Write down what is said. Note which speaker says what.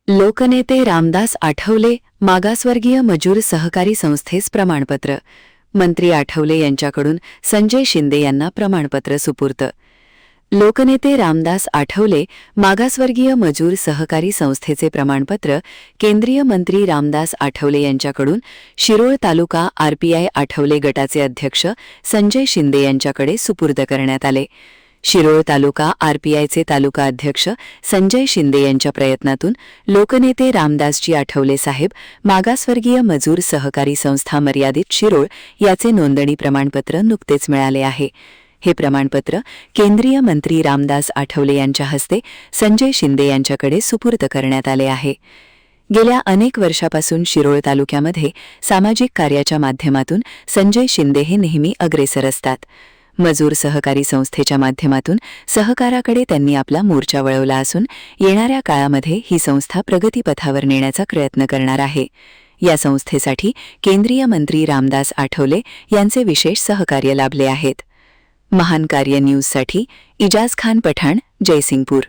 Speaker 1: लोकनेते रामदास आठवले मागासवर्गीय मजूर सहकारी संस्थेस प्रमाणपत्र. मंत्री आठवले यांच्याकडून संजय शिंदे यांना प्रमाणपत्र सुपूर्त. लोकनेते रामदास आठवले मागासवर्गीय मजूर सहकारी संस्थेचे प्रमाणपत्र केंद्रीय मंत्री रामदास आठवले यांच्याकडून शिरोळ तालुका आरपीआय आठवले गटाचे अध्यक्ष संजय शिंदे यांच्याकडे सुपूर्द करण्यात आले. शिरोळ तालुका आरपीआयचे तालुका अध्यक्ष संजय शिंदे यांच्या प्रयत्नातून लोकनेते रामदासजी आठवले साहेब मागासवर्गीय मजूर सहकारी संस्था मर्यादित शिरोळ याचे नोंदणी प्रमाणपत्र नुकतेच मिळाले आहे. हे प्रमाणपत्र केंद्रीय मंत्री रामदास आठवले यांच्या हस्ते संजय शिंदे यांच्याकडे सुपूर्द करण्यात आले आहे. गेल्या अनेक वर्षापासून शिरोळ तालुक्यामध्ये सामाजिक कार्याच्या माध्यमातून संजय शिंदे हे नेहमी अग्रेसर असतात. मजूर सहकारी संस्थेच्या माध्यमातून सहकाराकडे त्यांनी आपला मोर्चा वळवला असून येणाऱ्या काळामध्ये ही संस्था प्रगतीपथावर नेण्याचा प्रयत्न करणार आहे. या संस्थेसाठी केंद्रीय मंत्री रामदास आठवले यांचे विशेष सहकार्य लाभले आहेत. महान कार्य न्यूजसाठी इजाज खान पठाण, जयसिंगपूर.